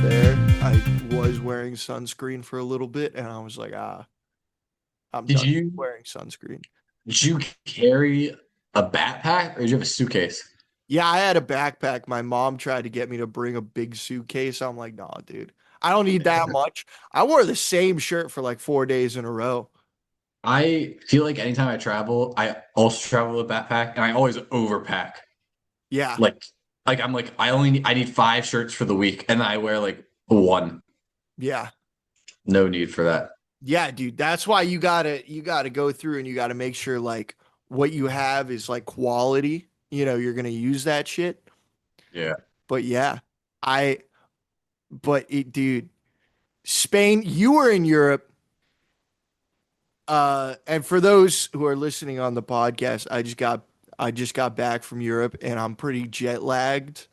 was there, I was wearing sunscreen for a little bit, and I was like, I'm Did done you wearing sunscreen. did you carry a backpack or did you have a suitcase? Yeah, I had a backpack. My mom tried to get me to bring a big suitcase. I'm like, nah, dude, I don't need that much. I wore the same shirt for like 4 days in a row. I feel like anytime I travel, I also travel with a backpack and I always overpack. Yeah, Like I need 5 shirts for the week and I wear like one. yeah, No need for that. yeah, dude. That's why you gotta go through and you gotta make sure like what you have is like quality. You're gonna use that shit. Yeah. But yeah, I, dude, Spain, you were in Europe. And for those who are listening on the podcast, I just got back from Europe and I'm pretty jet lagged.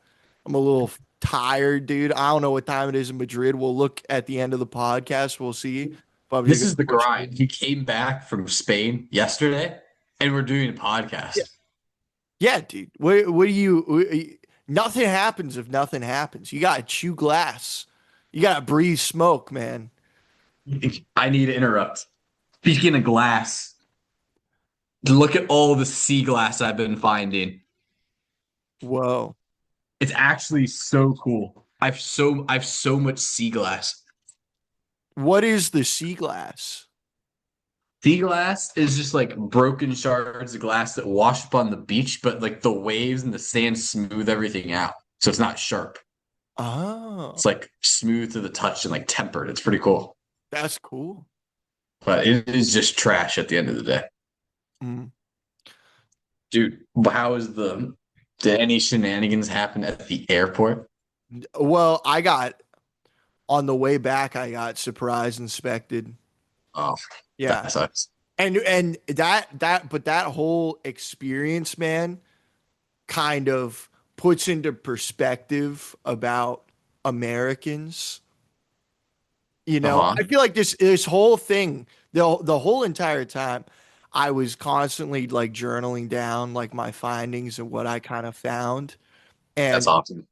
I'm a little tired, dude. I don't know what time it is in Madrid. We'll look at the end of the podcast. We'll see. But I'm just This gonna is the push grind. through. He came back from Spain yesterday and we're doing a Yeah, podcast. yeah, dude. What do nothing happens if nothing happens. You gotta chew glass. You gotta breathe smoke, man. I need to interrupt. Speaking of glass, look at all the sea glass I've been finding. Whoa. It's actually so cool. I've so much sea glass. What is the sea glass? Sea glass is just like broken shards of glass that wash up on the beach, but like the waves and the sand smooth everything out. So it's not sharp. Oh, It's like smooth to the touch and like tempered. It's pretty cool. that's cool. But it is just trash at the end of the day. Mm. Dude, how is the did any shenanigans happen at the airport? Well, on the way back, I got surprise inspected. Oh, Yeah. that sucks. And but that whole experience, man, kind of puts into perspective about Americans. Uh-huh. I feel like this whole thing, the whole entire time, I was constantly like journaling down like my findings and what I kind of found. That's And awesome.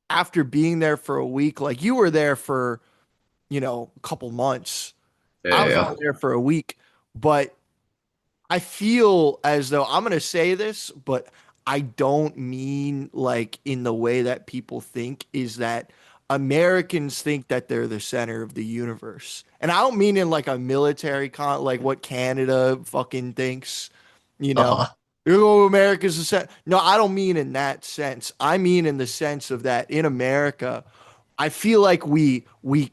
after being there for a week, like you were there for, a couple months. I Yeah, was yeah. only there for a week, but I feel as though I'm going to say this, but I don't mean like in the way that people think is that Americans think that they're the center of the universe. And I don't mean in like a military like what Canada fucking thinks, you know. Uh-huh. Oh, America's the center. No, I don't mean in that sense. I mean in the sense of that in America, I feel like we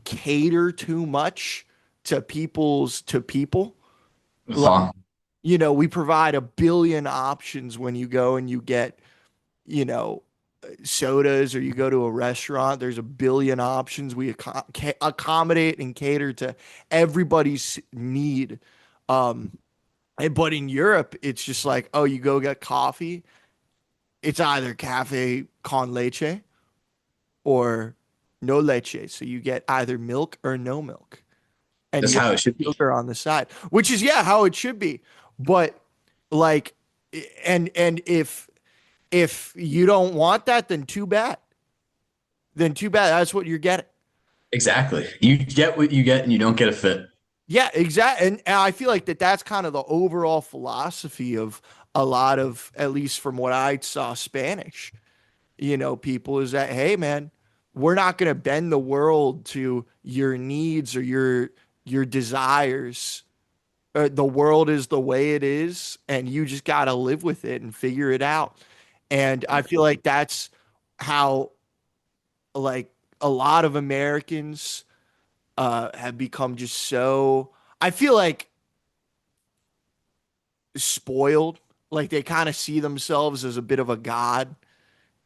cater too much to people. Uh-huh. We provide a billion options when you go and you get, you know, sodas or you go to a restaurant. There's a billion options. We accommodate and cater to everybody's need. Um, but in Europe, it's just like, oh, you go get coffee. It's either cafe con leche or no leche. So you get either milk or no milk. And That's you get how it should be. sugar on the side, which is yeah, how it should be. But like, and if you don't want that, then too bad. Then too bad. That's what you're getting. Exactly. You get what you get and you don't get a fit. Yeah, exactly. And I feel like that's kind of the overall philosophy of a lot of, at least from what I saw, Spanish, people is that, hey, man, we're not going to bend the world to your needs or your desires. The world is the way it is, and you just got to live with it and figure it out. And I feel like that's how, like, a lot of Americans have become just so, I feel like, spoiled. Like, they kind of see themselves as a bit of a god,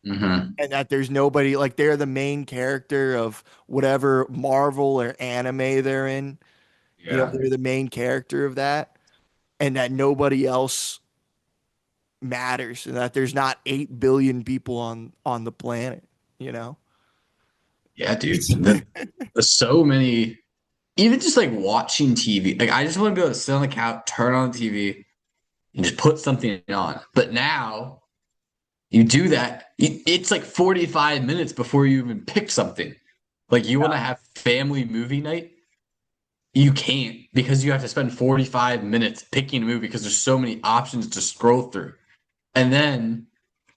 Hmm. and that there's nobody, like, they're the main character of whatever Marvel or anime they're in. Yeah. They're the main character of that, and that nobody else matters and that there's not 8 billion people on the planet, you know? Yeah, dude. It's There's so many, even just like watching TV. Like I just want to be able to sit on the couch, turn on the TV, and just put something on. But now you do that, it's like 45 minutes before you even pick something. Like you want to have family movie night? You can't because you have to spend 45 minutes picking a movie because there's so many options to scroll through. And then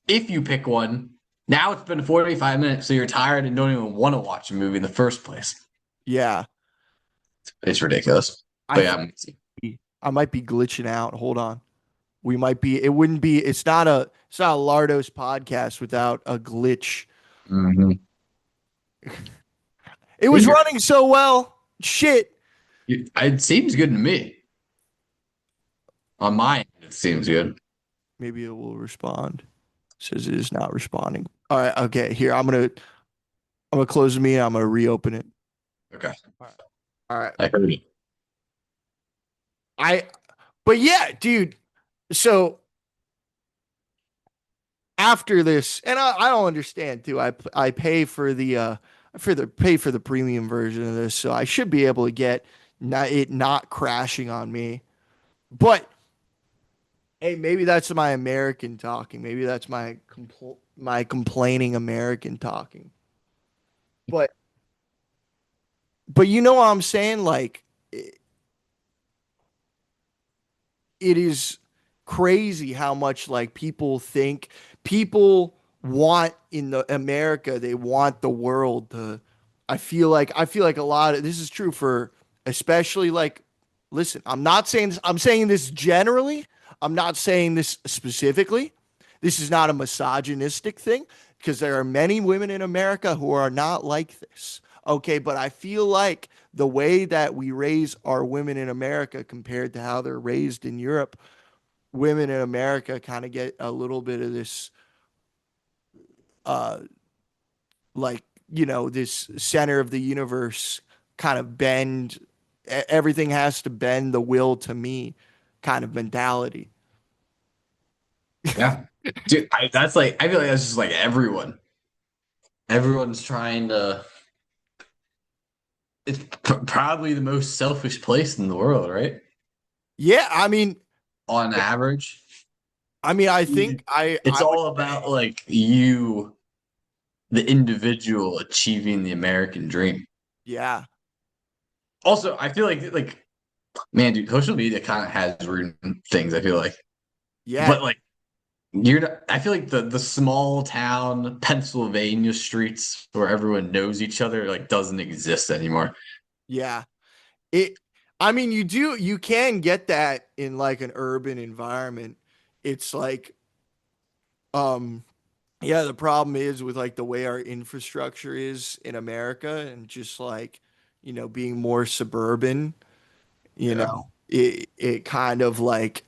if you pick one, now it's been 45 minutes, so you're tired and don't even want to watch a movie in the first place. Yeah. It's ridiculous. I But think yeah, I might be glitching out. Hold on. We might be, it wouldn't be, it's not a Lardos podcast without a glitch. mhm. It was running so well. Shit. It seems good to me. On my end, it seems good. Maybe it will respond. Says it is not responding. All right. Okay. Here, I'm gonna close the meeting. I'm gonna reopen it. Okay. All right. I heard it. I, but yeah, dude. So after this, and I don't understand too. I pay for the premium version of this, so I should be able to get not crashing on me. But hey, maybe that's my American talking. Maybe that's my complaining American talking. But you know what I'm saying? Like it is crazy how much like people want in the America, they want the world to I feel like a lot of this is true for especially like listen, I'm not saying this, I'm saying this generally. I'm not saying this specifically. This is not a misogynistic thing because there are many women in America who are not like this. Okay, but I feel like the way that we raise our women in America compared to how they're raised in Europe, women in America kind of get a little bit of this, uh, like, this center of the universe kind of bend, everything has to bend the will to me kind of mentality. Yeah. Dude, that's like, I feel like that's just like everyone. Everyone's trying to, it's probably the most selfish place in the world, right? Yeah, I mean, On average. I think It's I would all about say, like you, the individual achieving the American dream. yeah, Also, I feel like man, dude, social media kind of has ruined things. I feel like, yeah, but like you're, I feel like the small town Pennsylvania streets where everyone knows each other like doesn't exist anymore. yeah. It, you can get that in like an urban environment. It's like, um, yeah, the problem is with like the way our infrastructure is in America and just like, being more suburban, Yeah, it kind of like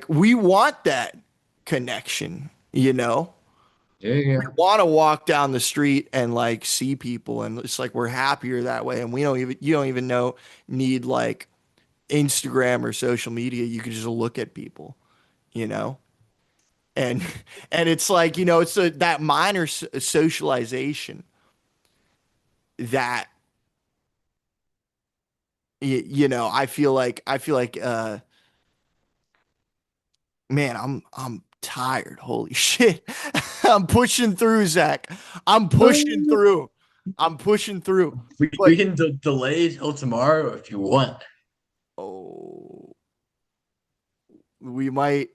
we want that connection, you know? yeah, yeah, We want to walk down the street and like see people and it's like we're happier that way and we don't even you don't even know need like Instagram or social media. You can just look at people, you know? And and it's like, it's that minor socialization that I feel like man, I'm tired. Holy shit. I'm pushing through, Zach. I'm pushing yeah. through. I'm pushing through. We But can delay till tomorrow if you want. oh, we might.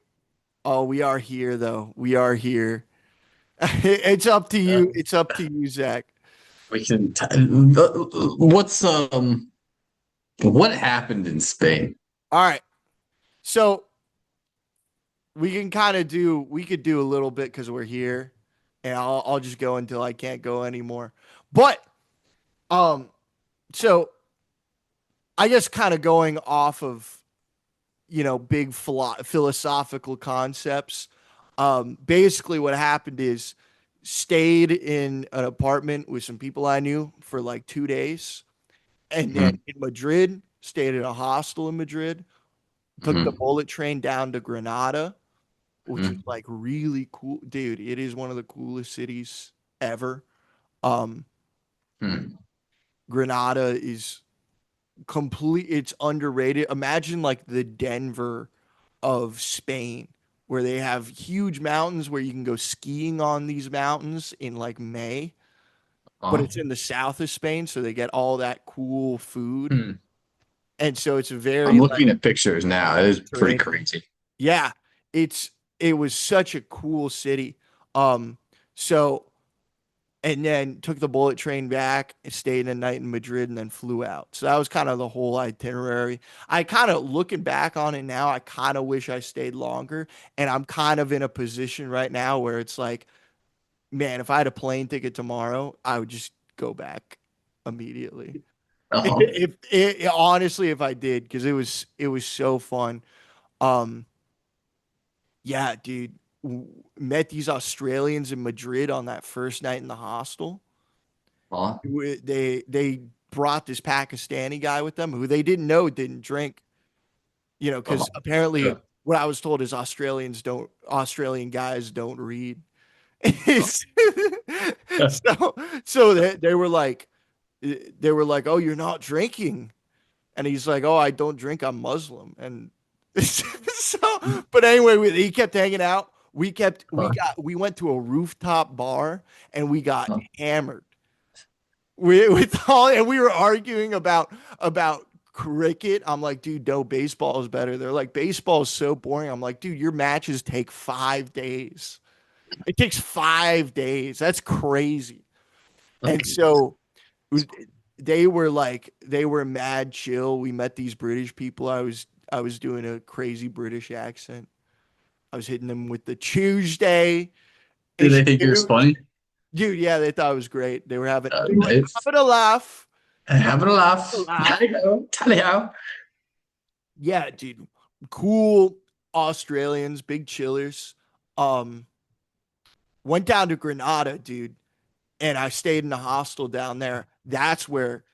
Oh, we are here though. We are here. It's up to Uh, you. It's up to you, Zach. we can. What's what happened in Spain? All right. So we could do a little bit because we're here, and I'll just go until I can't go anymore. But um, so I guess kind of going off of big philosophical concepts. Basically, what happened is stayed in an apartment with some people I knew for like 2 days, and then Mhm, in Madrid stayed in a hostel in Madrid. Took the mhm, bullet train down to Granada, which was mhm, like really cool, dude. It is one of the coolest cities ever. Um, mhm. Granada is complete. It's underrated. Imagine like the Denver of Spain, where they have huge mountains where you can go skiing on these mountains in like May. but it's in the south of Spain, so they get all that cool food. Hmm. And so it's a I'm very like looking at pictures now. It is pretty Mediterranean. crazy. Yeah, it was such a cool city. Um, so and then took the bullet train back, stayed a night in Madrid, and then flew out. So that was kind of the whole itinerary. I kind of looking back on it now, I kind of wish I stayed longer. And I'm kind of in a position right now where it's like, man, if I had a plane ticket tomorrow, I would just go back immediately. Uh-huh. If honestly, if I did, because it was so fun. Um, yeah, dude, met these Australians in Madrid on that first night in the hostel. Uh-huh. They brought this Pakistani guy with them who they didn't know didn't drink, Uh-huh. because apparently Yeah. what I was told is Australian guys don't read. Uh, yeah. So they were like, oh, you're not drinking. And he's like, oh, I don't drink. I'm Muslim. And but anyway, he kept hanging out. We went to a rooftop bar and we got Uh-huh. hammered. And we were arguing about cricket. I'm like, dude, no, baseball is better. They're like, baseball is so boring. I'm like, dude, your matches take 5 days. It takes 5 days. That's crazy. And so they were mad chill. We met these British people. I was doing a crazy British accent. I was hitting them with the Tuesday Did they issue. think it was funny? Dude, yeah, they thought it was great. They were having Nice. having a laugh. Having a A laugh. laugh. Tally ho. Tally ho. Yeah, dude. Cool Australians, big chillers. Um, Went down to Granada, dude, and I stayed in the hostel down there. That's where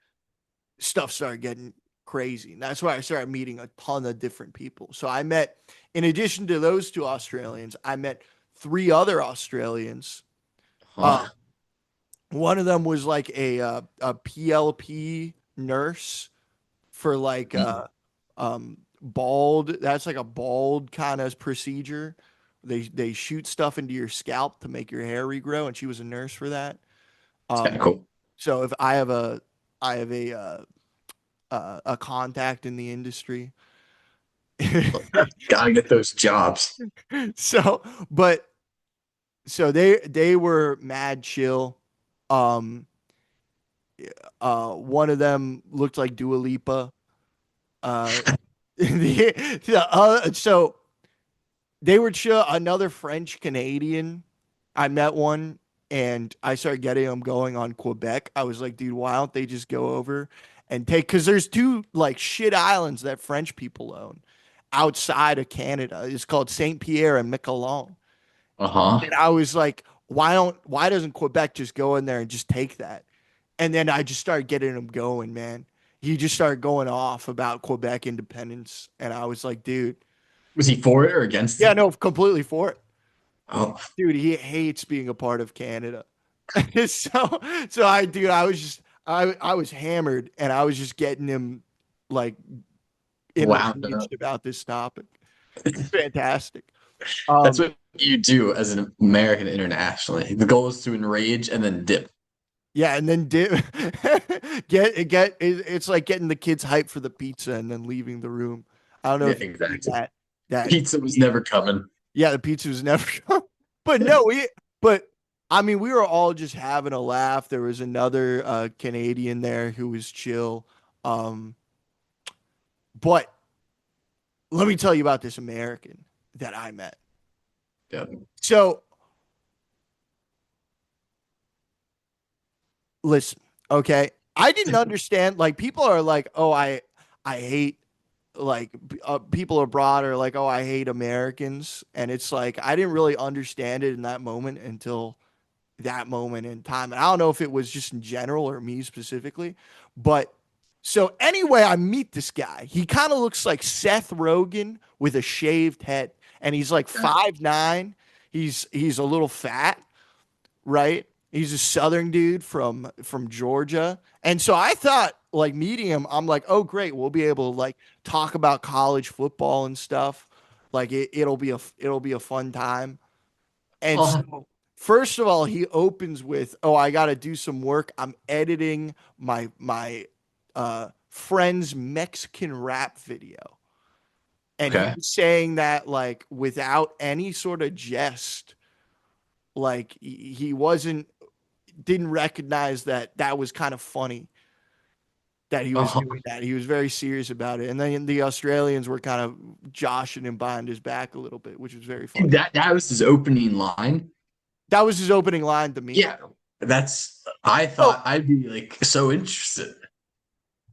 stuff started getting crazy. And that's why I started meeting a ton of different people. So in addition to those two Australians, I met three other Australians. Uh, Huh. One of them was like a PLP nurse for like bald. That's like a bald kind of procedure. They shoot stuff into your scalp to make your hair regrow, and she was a nurse for that. It's kind Um, of cool. so if I have a contact in the industry. Gotta get those jobs. so but so they were mad chill. Um One of them looked like Dua Lipa. Uh so they were chill. Another French Canadian, I met one and I started getting them going on Quebec. I was like, dude, why don't they just go over and take, because there's two like shit islands that French people own outside of Canada. It's called Saint Pierre and Miquelon. Uh-huh. And I was like, why doesn't Quebec just go in there and just take that? And then I just started getting him going, man. He just started going off about Quebec independence. And I was like, dude, Was he for it or against yeah, it? no, completely for it. Oh, Dude, he hates being a part of Canada. So I was hammered and I was just getting him like wow. enraged about this topic. Fantastic. That's Um, what you do as an American internationally. The goal is to enrage and then dip. yeah, and then it's like getting the kids hyped for the pizza and then leaving the room. I don't know Yeah, if you see exactly. that Pizza was never coming. yeah, the pizza was never but no, but I mean we were all just having a laugh. There was another Canadian there who was chill. Um, but let me tell you about this American that I met. Yeah. So listen, okay. I didn't understand. Like people are like, oh, I hate like people abroad are like, oh, I hate Americans, and it's like I didn't really understand it in that moment until that moment in time. And I don't know if it was just in general or me specifically, but so anyway, I meet this guy. He kind of looks like Seth Rogen with a shaved head, and he's like 5'9". He's a little fat, right? He's a southern dude from Georgia. And so I thought like meeting him, I'm like, "Oh great, we'll be able to like talk about college football and stuff. Like it'll be a fun time." And Oh, so first of all, he opens with, "Oh, I got to do some work. I'm editing my friend's Mexican rap video." And he Okay. was saying that like without any sort of jest, like he wasn't didn't recognize that that was kind of funny that he was Uh-huh. doing that. He was very serious about it. And then the Australians were kind of joshing him behind his back a little bit, which was very funny. That was his opening line. That was his opening line to me. Yeah. That's I Oh, thought I'd be like so interested.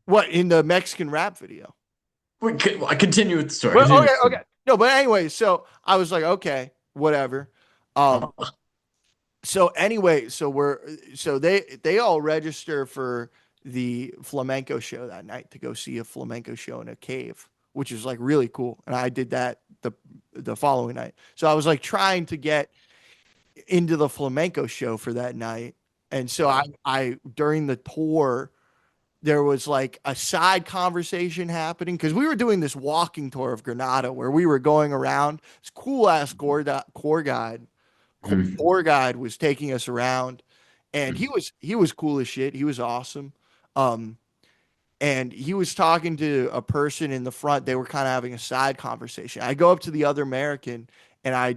what in the Mexican rap video? I continue with the story. Well, Continue okay, with the okay. No, but anyway, so I was like, okay, whatever. Um, story. so anyway, so they all register for the flamenco show that night to go see a flamenco show in a cave, which is like really cool. And I did that the following night. So I was like trying to get into the flamenco show for that night. And so I during the tour there was like a side conversation happening because we were doing this walking tour of Granada where we were going around. This cool ass Mhm. tour guide was taking us around, and he was cool as shit. He was awesome. Um, and he was talking to a person in the front. They were kind of having a side conversation. I go up to the other American and I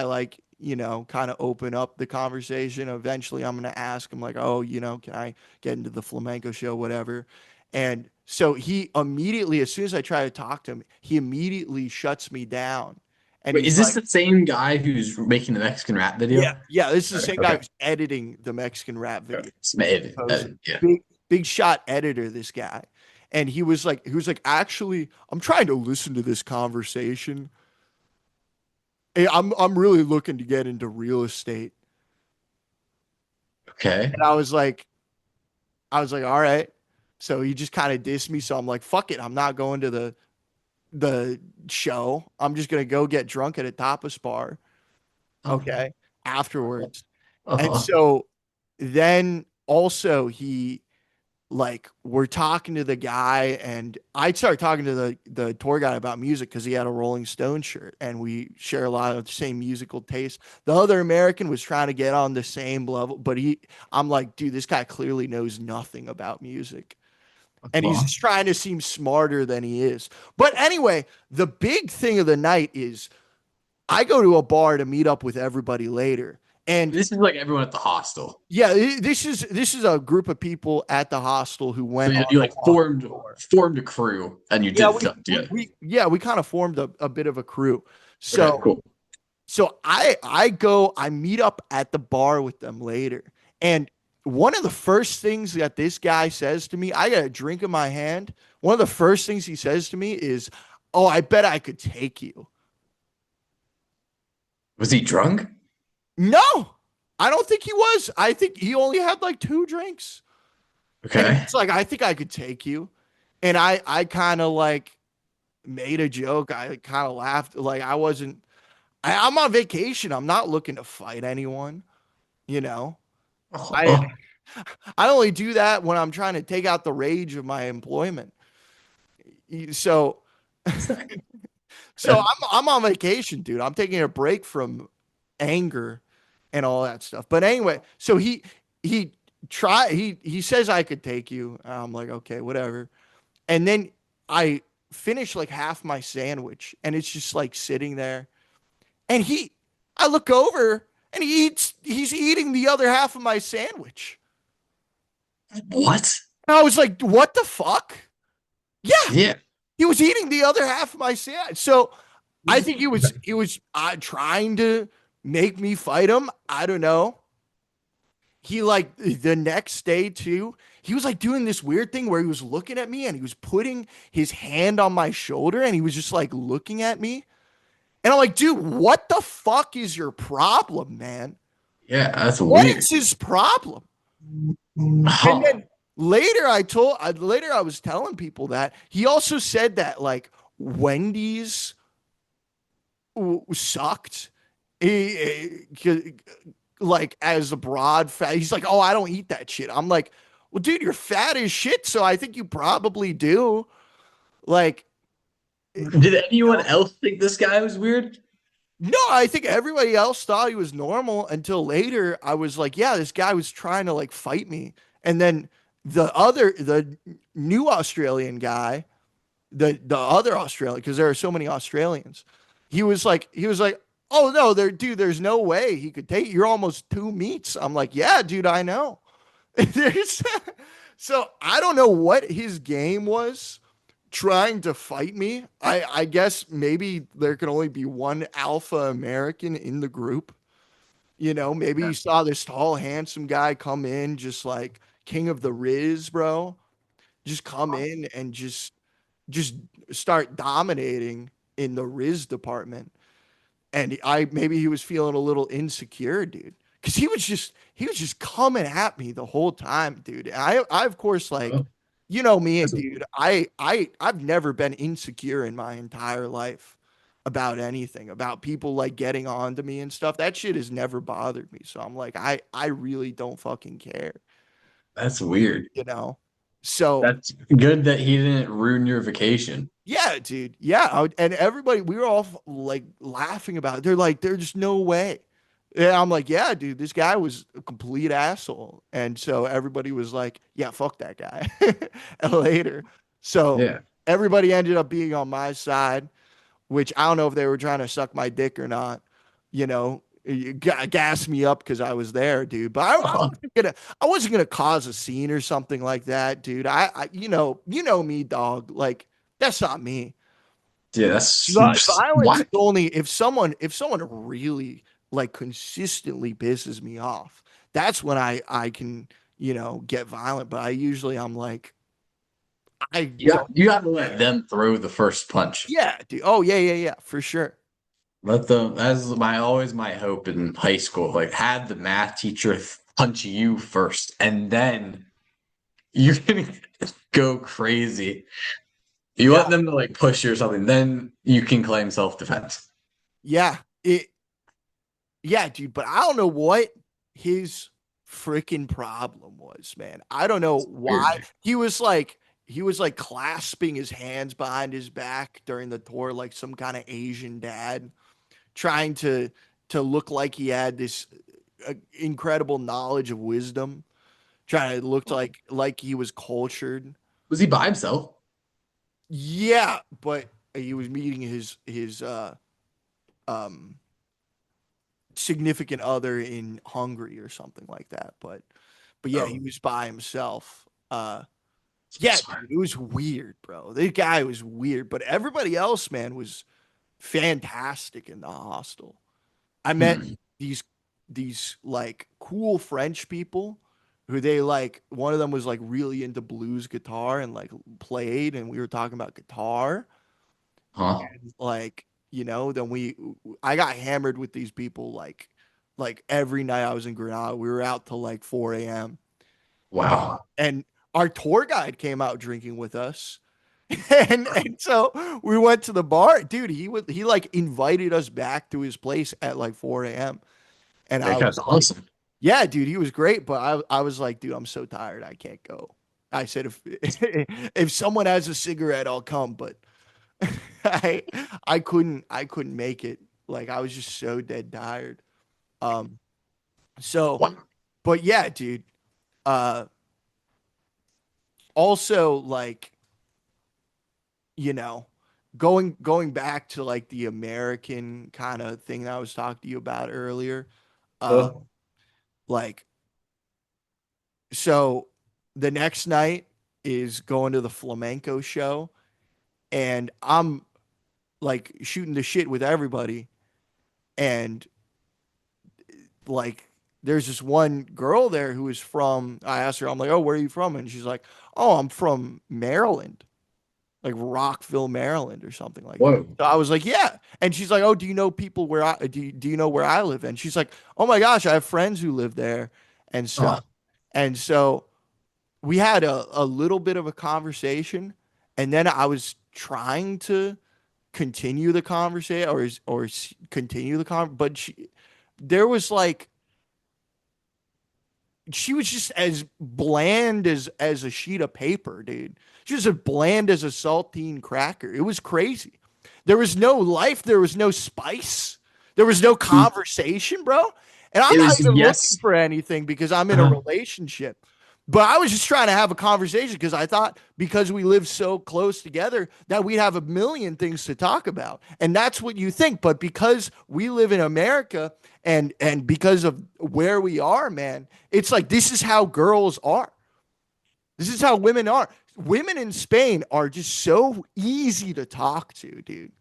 like, kind of open up the conversation. Eventually, I'm going to ask him, like, oh, can I get into the flamenco show, whatever. And so he immediately, as soon as I try to talk to him, he immediately shuts me down. And Wait, he's is this like, the same guy who's making the Mexican rap yeah, video? yeah, this is the Okay. same guy who's editing the Mexican rap video. It's made. Yeah. Big shot editor, this guy. And he was like, actually, I'm trying to listen to this conversation. Hey, I'm really looking to get into real estate. Okay. And I was like, all right. So he just kind of dissed me. So I'm like, fuck it. I'm not going to the show. I'm just gonna go get drunk at a tapas bar. Okay. Afterwards. And Uh-huh. so then also he like we're talking to the guy and I started talking to the tour guide about music because he had a Rolling Stone shirt and we share a lot of the same musical taste. The other American was trying to get on the same level, but I'm like, dude, this guy clearly knows nothing about music. And he's Uh-huh. just trying to seem smarter than he is. But anyway, the big thing of the night is I go to a bar to meet up with everybody later. And This is like everyone at the hostel. yeah, this is a group of people at the hostel who So went you, on you the like walking tour. formed a crew and you Yeah, did stuff together. we kind of formed a bit of a crew. Okay, So cool. so I meet up at the bar with them later. And one of the first things that this guy says to me, I got a drink in my hand. One of the first things he says to me is, "Oh, I bet I could take you." Was he drunk? No, I don't think he was. I think he only had like two drinks. And Okay. it's like, I think I could take you. And I kind of like made a joke. I kind of laughed. Like I'm on vacation. I'm not looking to fight anyone, you know. I Oh, I only do that when I'm trying to take out the rage of my employment. So so I'm on vacation, dude. I'm taking a break from anger and all that stuff. But anyway, so he he says I could take you. I'm like, okay, whatever. And then I finish like half my sandwich and it's just like sitting there. And I look over and he's eating the other half of my sandwich. what? And I was like, what the fuck? Yeah, Yeah. he was eating the other half of my sandwich. So I think he was trying to make me fight him. I don't know. He like the next day too, he was like doing this weird thing where he was looking at me and he was putting his hand on my shoulder and he was just like looking at me. And I'm like, dude, what the fuck is your problem, man? Yeah, that's What weird. is his problem? And Huh. then later I was telling people that he also said that like Wendy's sucked. Like as a broad fat, he's like, oh, I don't eat that shit. I'm like, well, dude, you're fat as shit, so I think you probably do. Like, Did anyone know, else think this guy was weird? No, I think everybody else thought he was normal until later. I was like, yeah, this guy was trying to like fight me. And then the new Australian guy, the other Australian, because there are so many Australians, he was like, oh no, dude, there's no way he could take, you're almost two meats. I'm like, yeah, dude, I know. There's so I don't know what his game was trying to fight me. I guess maybe there can only be one alpha American in the group. Maybe Yeah. you saw this tall, handsome guy come in, just like king of the Riz, bro. Just come in and just start dominating in the Riz department. And maybe he was feeling a little insecure, dude. Cause he was just coming at me the whole time, dude. And I of course, like, Oh, me, that's dude. I've never been insecure in my entire life about anything, about people like getting on to me and stuff. That shit has never bothered me. So I'm like, I really don't fucking care, that's weird. you know? So That's good that he didn't ruin your vacation. yeah, dude. Yeah. And everybody, we were all like laughing about it. They're like, there's no way. And I'm like, yeah, dude, this guy was a complete asshole. And so everybody was like, yeah, fuck that guy later. So Yeah. everybody ended up being on my side, which I don't know if they were trying to suck my dick or not. Gas me up because I was there, dude. But I wasn't gonna cause a scene or something like that, dude. You know me, dog. Like that's not me. Yeah, that's Violence is what? only if someone really like consistently pisses me off. That's when I can get violent. But I'm like I don't. You got to let them throw the first punch. Yeah, dude. Oh yeah, yeah, yeah, for sure. Let them. That's my always my hope in high school. Like, had the math teacher punch you first, and then you can go crazy. You Yeah, want them to like push you or something, then you can claim self defense. yeah. Yeah, dude. But I don't know what his freaking problem was, man. I don't know why Weird. he was like clasping his hands behind his back during the tour, like some kind of Asian dad, trying to look like he had this incredible knowledge of wisdom, trying to look like he was cultured. Was he by himself? Yeah, but he was meeting his um significant other in Hungary or something like that. But yeah, he Oh, was by himself. Yeah, sorry. dude, it was weird, bro. The guy was weird, but everybody else, man, was fantastic in the hostel. I met Hmm. these like cool French people who they like one of them was like really into blues guitar and like played and we were talking about guitar Huh? and like then I got hammered with these people like every night I was in Granada. We were out till like 4 a.m. Wow. and our tour guide came out drinking with us. And so we went to the bar. Dude, he like invited us back to his place at like 4 a.m. And I That was guy's like, awesome. yeah, dude, he was great, but I was like, dude, I'm so tired, I can't go. I said if if someone has a cigarette, I'll come, but I I couldn't make it. Like I was just so dead tired. Um so What? but yeah, dude. Uh Also like, you know, going back to like the American kind of thing that I was talking to you about earlier. Uh Oh, like so the next night is going to the flamenco show and I'm like shooting the shit with everybody and like there's this one girl there who is from I asked her I'm like, "Oh, where are you from?" And she's like, "Oh, I'm from Maryland." Like Rockville, Maryland or something like that. whoa. So I was like, "Yeah." And she's like, "Oh, do you know people where do you know where I live?" And she's like, "Oh my gosh, I have friends who live there and stuff." Oh, And so we had a little bit of a conversation and then I was trying to continue the conversation or continue the but there was like she was just as bland as a sheet of paper, dude. She was as bland as a saltine cracker. It was crazy. There was no life, there was no spice. There was no conversation, bro. And I'm It not was even looking yes. for anything because I'm in a Uh-huh. relationship. But I was just trying to have a conversation because I thought because we live so close together that we'd have a million things to talk about. And that's what you think. But because we live in America and because of where we are, man, it's like this is how girls are. This is how women are. Women in Spain are just so easy to talk to, dude.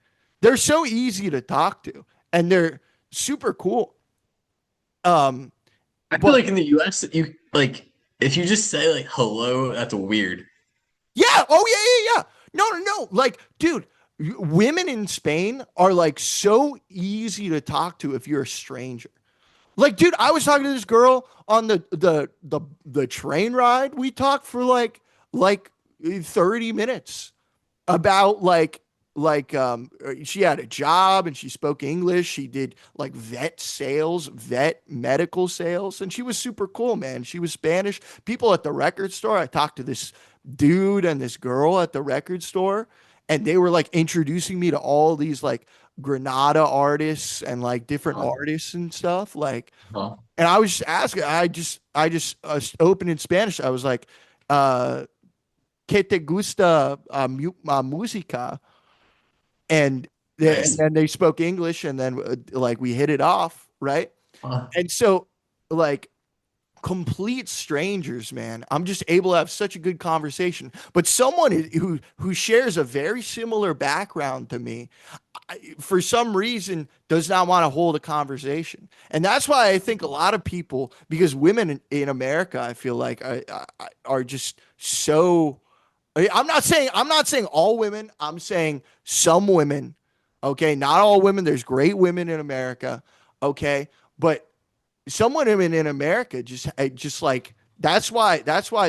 They're so easy to talk to and they're super cool. Um, I feel but like in the US, you like if you just say like hello, that's weird. yeah, oh yeah. No, no, no. Like, dude, women in Spain are like so easy to talk to if you're a stranger. Like, dude, I was talking to this girl on the train ride. We talked for like 30 minutes about she had a job and she spoke English. She did like vet medical sales, and she was super cool, man. She was Spanish. People at the record store, I talked to this dude and this girl at the record store, and they were like introducing me to all these like Granada artists and like different Uh-huh. artists and stuff. Like, Uh-huh. and I was just asking, I just opened in Spanish. I was like, uh, ¿Qué te gusta música? And and Nice. then they spoke English, and then like we hit it off, right? And so like complete strangers, man, I'm just able to have such a good conversation. But someone who shares a very similar background to me, for some reason, does not want to hold a conversation, and that's why I think a lot of people, because women in America, I feel like are just so. I'm not saying all women. I'm saying some women. Okay, not all women. There's great women in America. Okay, but some women in America just like that's why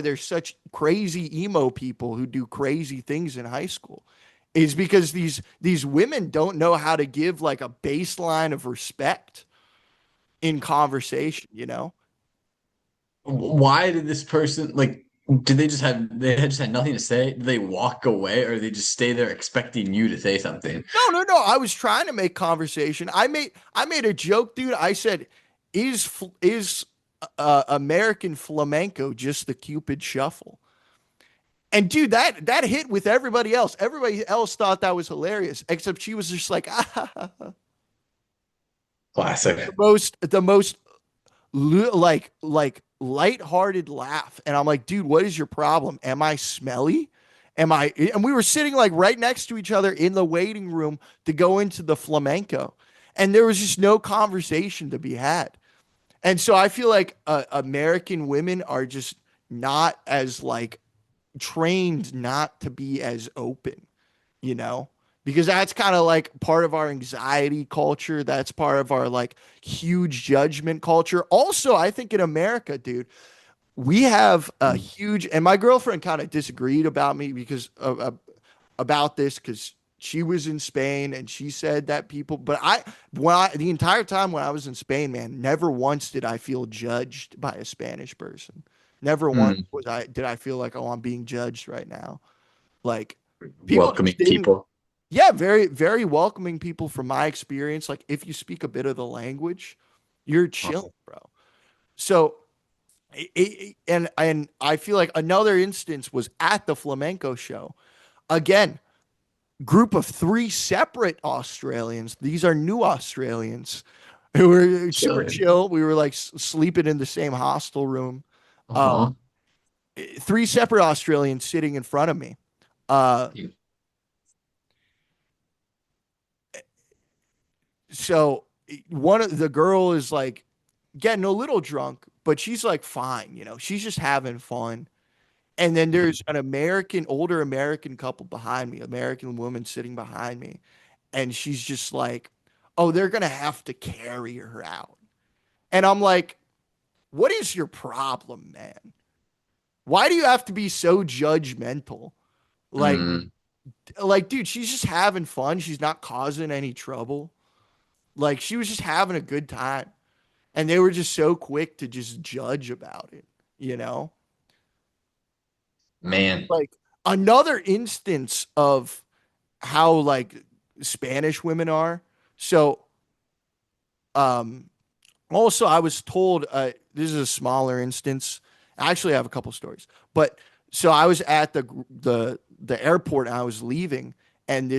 there's such crazy emo people who do crazy things in high school, is because these women don't know how to give like a baseline of respect in conversation. You know? Why did this person like? Did they had just had nothing to say? Did they walk away, or did they just stay there expecting you to say something? No, no, no. I was trying to make conversation. I made a joke, dude. I said, "Is American flamenco just the Cupid shuffle?" And dude, that hit with everybody else. Everybody else thought that was hilarious, except she was just like, ah, Classic. the most like lighthearted laugh. And I'm like, dude, what is your problem? Am I smelly? Am I? And we were sitting like right next to each other in the waiting room to go into the flamenco, and there was just no conversation to be had. And so I feel like American women are just not as like trained not to be as open, you know? Because that's kind of like part of our anxiety culture. That's part of our like huge judgment culture. Also, I think in America, dude, we have a huge, and my girlfriend kind of disagreed about me because about this because she was in Spain and she said that people, but the entire time when I was in Spain, man, never once did I feel judged by a Spanish person. Never once Mm. did I feel like, oh, I'm being judged right now. Like people just Welcoming didn't, people. yeah, very, very welcoming people from my experience. Like if you speak a bit of the language, you're chilling, bro. So, and I feel like another instance was at the flamenco show. Again, group of three separate Australians. These are new Australians who were super Chilling. chill. We were like sleeping in the same hostel room. Uh-huh. Um, Three separate Australians sitting in front of me. Uh, so one of the girl is like getting a little drunk, but she's like fine, she's just having fun. And then there's an older American couple behind me, American woman sitting behind me, and she's just like, "Oh, they're gonna have to carry her out." And I'm like, "What is your problem, man? Why do you have to be so judgmental?" Like, Mm. dude, she's just having fun. She's not causing any trouble. Like, she was just having a good time. And they were just so quick to just judge about it, you know? Man. Like, another instance of how, like, Spanish women are. So, um, also, I was told this is a smaller instance. I actually have a couple stories, but so I was at the airport and I was leaving, and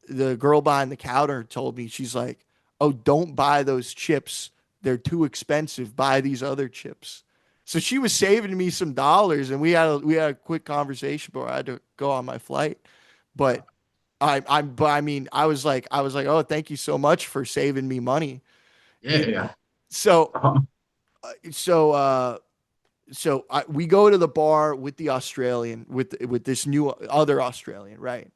the girl behind the counter told me, she's like, "Oh, don't buy those chips. They're too expensive. Buy these other chips." So she was saving me some dollars, and we had a quick conversation before I had to go on my flight. But but I mean, I was like, "Oh, thank you so much for saving me money." Yeah, You yeah. so Uh-huh. so we go to the bar with the Australian with this new other Australian, right?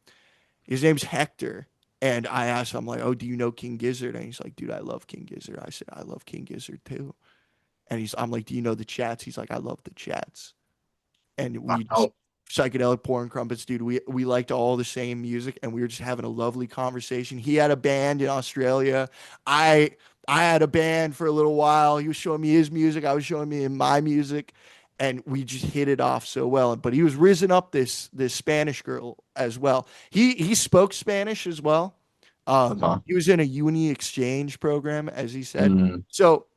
His name's Hector, and I asked him, I'm like, "Oh, do you know King Gizzard?" And he's like, "Dude, I love King Gizzard." I said, "I love King Gizzard too." And I'm like, "Do you know the Chats?" He's like, "I love the Chats." And we just Wow. psychedelic porn crumpets, dude. We liked all the same music, and we were just having a lovely conversation. He had a band in Australia. I I had a band for a little while. He was showing me his music. I was showing me my music, and we just hit it off so well. But he was risen up this Spanish girl as well. He spoke Spanish as well. Uh-huh. He was in a uni exchange program, as he said. Mm. So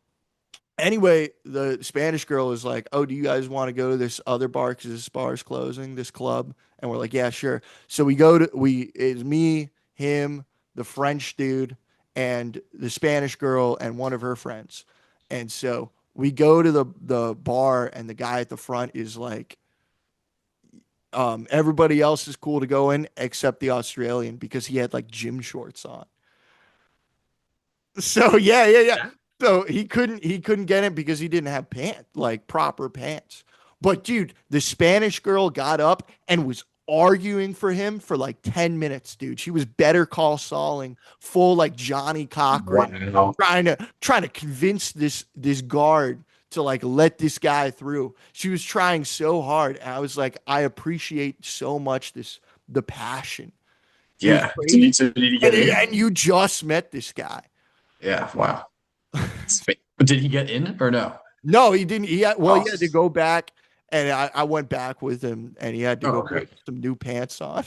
anyway, the Spanish girl was like, "Oh, do you guys want to go to this other bar because this bar is closing, this club?" And we're like, "Yeah, sure." So it's me, him, the French dude, and the Spanish girl and one of her friends. And so we go to the bar, and the guy at the front is like, everybody else is cool to go in except the Australian because he had like gym shorts on. So yeah, yeah, yeah. So he couldn't get it because he didn't have pants, like proper pants. But dude, the Spanish girl got up and was arguing for him for like 10 minutes, dude. She was Better Call Sauling, full like Johnny Cochran, Wow. trying to convince this guard to like let this guy through. She was trying so hard. And I was like, I appreciate so much the passion. It was Yeah. crazy. So did he And, get in? and you just met this guy. Yeah. Wow. Did he get in or no? No, he didn't. He Oh. had to go back, and I went back with him, and he had to Oh, go okay. put some new pants on.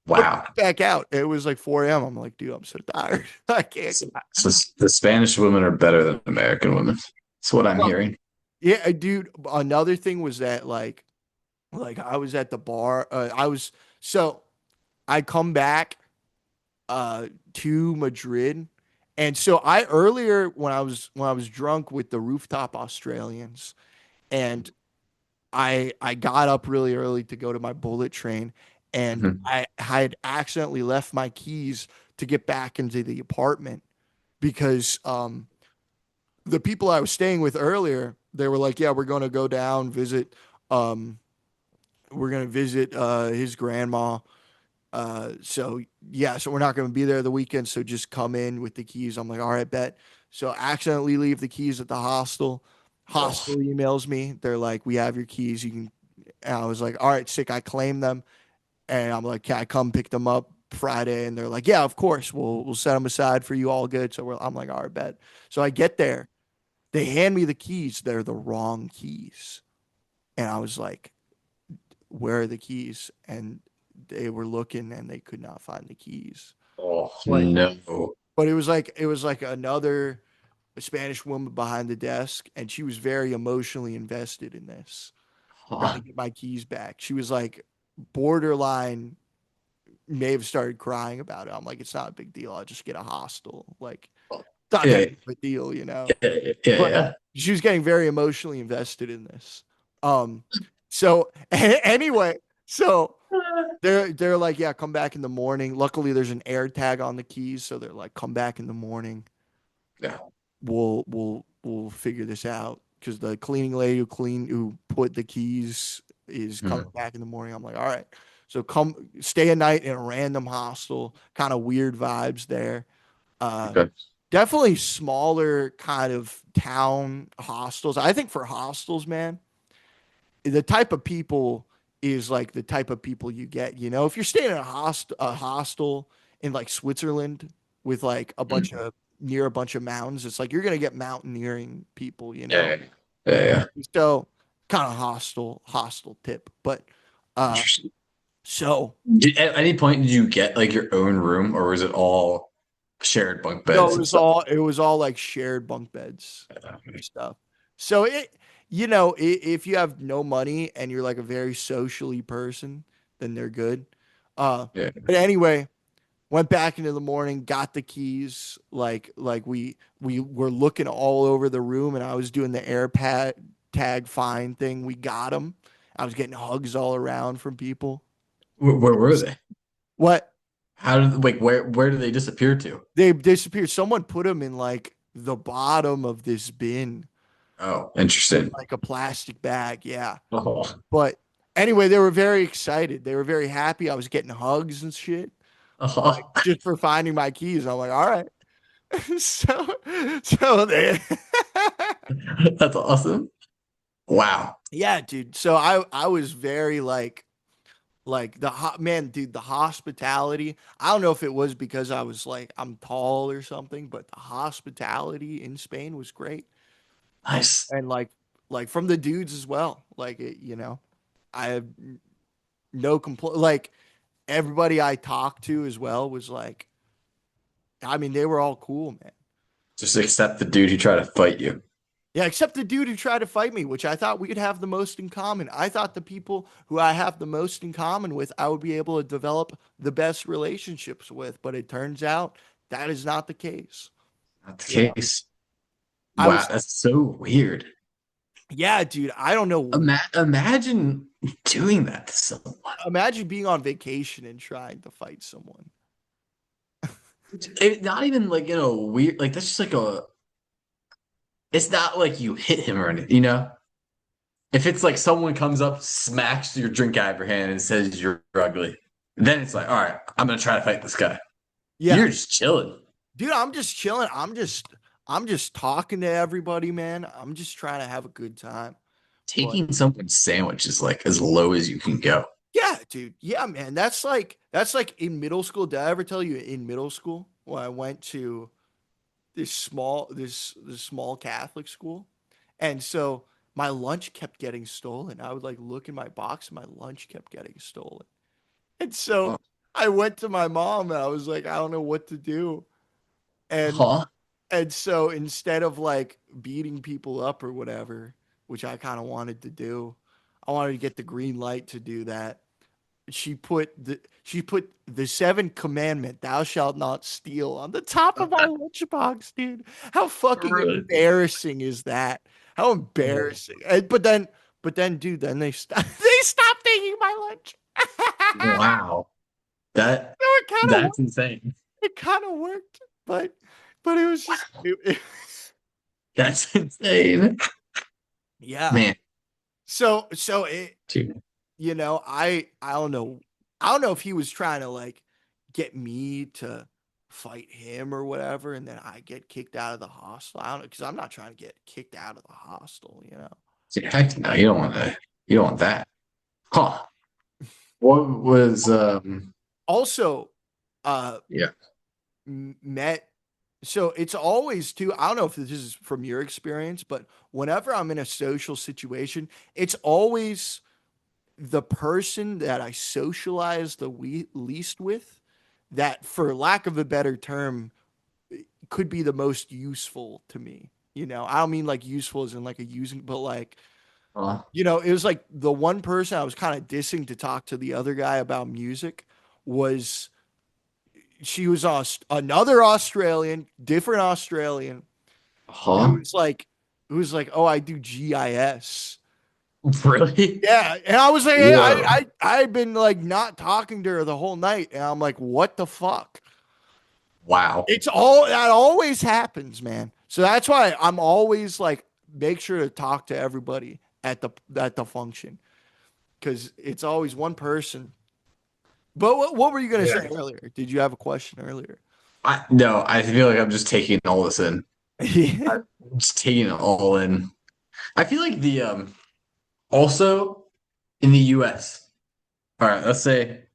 But Wow. back out. It was like 4 a.m. I'm like, dude, I'm so tired. I can't. So the Spanish women are better than American women. That's what I'm Well, hearing. yeah, dude. Another thing was that like I was at the bar. So I come back to Madrid. And so I earlier when I was drunk with the rooftop Australians, and I got up really early to go to my bullet train, and Mhm. I had accidentally left my keys to get back into the apartment because the people I was staying with earlier, they were like, "Yeah, we're going to go down visit um we're going to visit his grandma. So yeah, so we're not going to be there the weekend, so just come in with the keys." I'm like, "All right, bet." So I accidentally leave the keys at the hostel. Oh, Hostel emails me. They're like, "We have your keys. You can." And I was like, "All right, sick." I claim them, and I'm like, "Can I come pick them up Friday?" And they're like, "Yeah, of course. We'll set them aside for you. All good." So I'm like, "All right, bet." So I get there. They hand me the keys. They're the wrong keys, and I was like, "Where are the keys?" And they were looking, and they could not find the keys. oh But no. but it was like another Spanish woman behind the desk, and she was very emotionally invested in this, trying to Huh. get my keys back. She was like borderline may have started crying about it. I'm like, it's not a big deal. I'll just get a hostel. Like, it's not that Yeah, big of a deal, you know. yeah, yeah, yeah, But yeah. she was getting very emotionally invested in this. Um, so anyway, so they're like, yeah, come back in the morning. Luckily, there's an air tag on the keys, so they're like, come back in the morning. Yeah. We'll figure this out because the cleaning lady who put the keys is coming Mhm. back in the morning. I'm like, all right. So come stay a night in a random hostel, kind of weird vibes there. Uh Okay. Definitely smaller kind of town hostels. I think for hostels, man, the type of people is like the type of people you get. You know, if you're staying in a hostel in like Switzerland with like a bunch Mhm. of near a bunch of mountains, it's like you're gonna get mountaineering people. You know, Yeah, yeah, yeah, yeah. so kind of hostile tip. But uh, Interesting. so At any point, did you get like your own room, or was it all? Shared bunk No, beds and stuff. it was all like shared bunk beds and stuff. So if you have no money and you're like a very socially person, then they're good. Yeah. But anyway, went back into the morning, got the keys. We were looking all over the room, and I was doing the AirPad tag find thing. We got them. I was getting hugs all around from people. Where were they? What? How did like where did they disappear to? They disappeared. Someone put them in like the bottom of this bin, Oh, in interesting. like a plastic bag. Yeah. Oh, But anyway, they were very excited. They were very happy. I was getting hugs and shit, like oh. just for finding my keys. I'm like, all right. so so they That's awesome. Wow. yeah, dude. So I was very like the hot man, dude, the hospitality. I don't know if it was because I was like I'm tall or something, but the hospitality in Spain was great. Nice. And like from the dudes as well. Like I have no complaint. Like everybody I talked to as well was like, I mean, they were all cool, man. Just accept the dude who tried to fight you. Yeah, except the dude who tried to fight me, which I thought we could have the most in common. I thought the people who I have the most in common with, I would be able to develop the best relationships with, but it turns out that is not the case. Not You the know, case. I Wow, was, that's so weird. yeah, dude, I don't know. Imagine doing that to someone. Imagine being on vacation and trying to fight someone. Not even like weird. Like that's just like a. It's not like you hit him or anything. If it's like someone comes up, smacks your drink out of your hand, and says you're ugly, then it's like, all right, I'm gonna try to fight this guy. Yeah, You're just chilling. dude, I'm just chilling. I'm just talking to everybody, man. I'm just trying to have a good time. But Taking someone's sandwich is like as low as you can go. yeah, dude. Yeah, man. That's like in middle school. Did I ever tell you in middle school when I went to this small Catholic school? And so my lunch kept getting stolen. I would like look in my box and my lunch kept getting stolen. And so Oh, I went to my mom and I was like, I don't know what to do. And huh? and so instead of like beating people up or whatever, which I kind of wanted to do, I wanted to get the green light to do that. She put the seventh commandment, thou shalt not steal, on the top of my lunchbox, dude. How fucking Really? embarrassing is that? How embarrassing. But then, dude, then they stop they stopped taking my lunch. Wow. That So that's insane. it kind of worked, but it was just That's insane. yeah. Man, So it dude. I don't know. I don't know if he was trying to like get me to fight him or whatever, and then I get kicked out of the hostel. I don't know, because I'm not trying to get kicked out of the hostel. See, heck no, you don't want that. Huh. What was Also, uh, yeah. met. So it's always too. I don't know if this is from your experience, but whenever I'm in a social situation, it's always the person that I socialize the least with that, for lack of a better term, could be the most useful to me. I don't mean like useful as in like a using, but like, it was like the one person I was kind of dissing to talk to the other guy about music was she was another Australian, different Australian, Huh? who was like, oh, I do GIS. Really? Yeah, and I was like, hey, Whoa. I've been like not talking to her the whole night, and I'm like, what the fuck? Wow. It's all that always happens, man. So that's why I'm always like, make sure to talk to everybody at the function, because it's always one person. But what were you gonna Yeah. say earlier? Did you have a question earlier? No, I feel like I'm just taking all this in. Yeah, I'm just taking it all in. I feel like the also in the US. All right, let's say